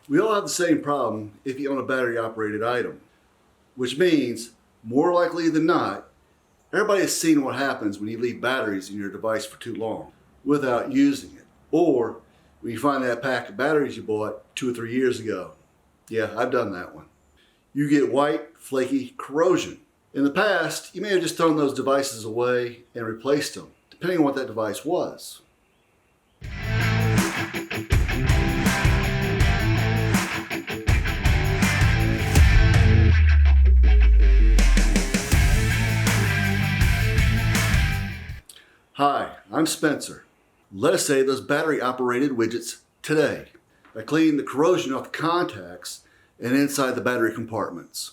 We all have the same problem if you own a battery operated item, which means more likely than not, everybody has seen what happens when you leave batteries in your device for too long without using it. Or when you find that pack of batteries you bought 2 or 3 years ago. Yeah, I've done that one. You get white, flaky corrosion. In the past, you may have just thrown those devices away and replaced them, depending on what that device was. Hi, I'm Spencer. Let us save those battery-operated widgets today by cleaning the corrosion off the contacts and inside the battery compartments.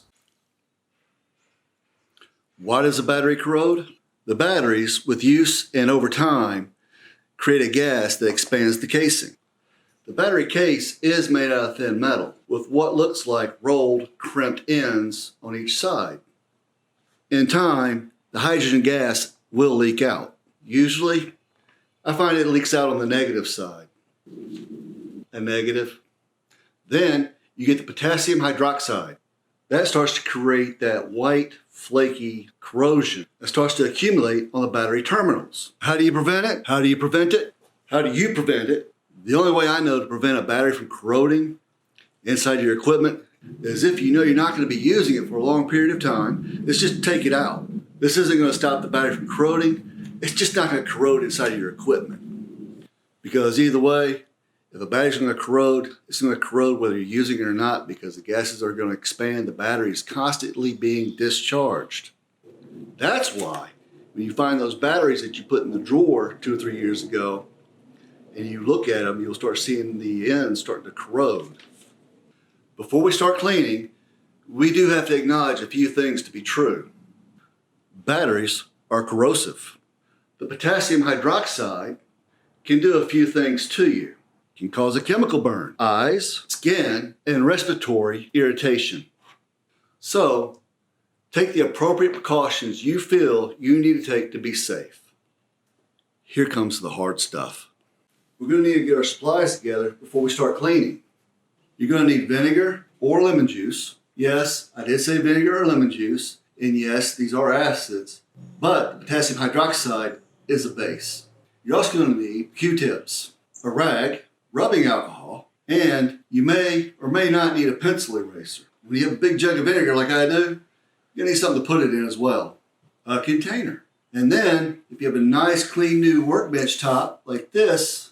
Why does a battery corrode? The batteries, with use and over time, create a gas that expands the casing. The battery case is made out of thin metal with what looks like rolled, crimped ends on each side. In time, the hydrogen gas will leak out. Usually, I find it leaks out on the negative side. A negative. Then you get the potassium hydroxide. That starts to create that white, flaky corrosion that starts to accumulate on the battery terminals. How do you prevent it? How do you prevent it? How do you prevent it? The only way I know to prevent a battery from corroding inside your equipment is if you know you're not going to be using it for a long period of time, is just take it out. This isn't going to stop the battery from corroding. It's just not going to corrode inside of your equipment. Because either way, if a battery's going to corrode, it's going to corrode whether you're using it or not, because the gases are going to expand. The battery is constantly being discharged. That's why when you find those batteries that you put in the drawer 2 or 3 years ago, and you look at them, you'll start seeing the ends starting to corrode. Before we start cleaning, we do have to acknowledge a few things to be true. Batteries are corrosive. The potassium hydroxide can do a few things to you. It can cause a chemical burn, eyes, skin, and respiratory irritation. So, take the appropriate precautions you feel you need to take to be safe. Here comes the hard stuff. We're going to need to get our supplies together before we start cleaning. You're going to need vinegar or lemon juice. Yes, I did say vinegar or lemon juice. And yes, these are acids, but potassium hydroxide is a base. You're also going to need Q-tips, a rag, rubbing alcohol, and you may or may not need a pencil eraser. When you have a big jug of vinegar like I do, you need something to put it in as well. A container. And then, if you have a nice clean new workbench top like this,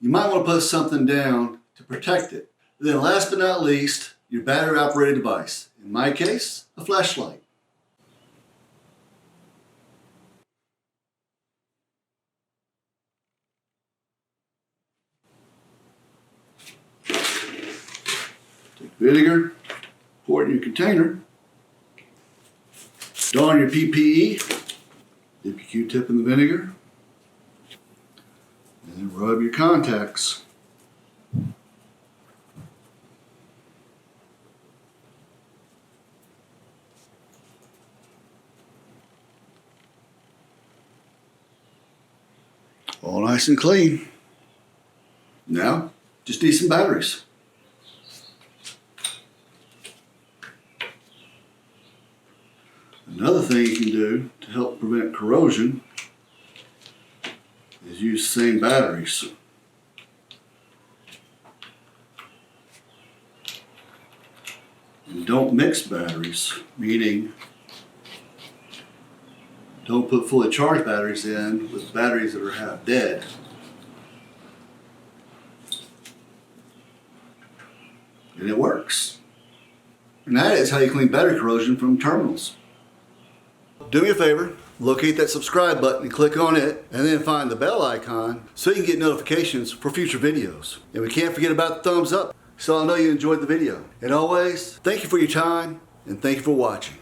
you might want to put something down to protect it. And then last but not least, your battery operated device. In my case, a flashlight. Vinegar, pour it in your container, don your PPE, dip your Q-tip in the vinegar, and then rub your contacts. All nice and clean. Now, just need some batteries. Another thing you can do to help prevent corrosion is use the same batteries. And don't mix batteries, meaning don't put fully charged batteries in with batteries that are half dead. And it works. And that is how you clean battery corrosion from terminals. Do me a favor, locate that subscribe button and click on it, and then find the bell icon so you can get notifications for future videos. And we can't forget about the thumbs up so I know you enjoyed the video. And always, thank you for your time and thank you for watching.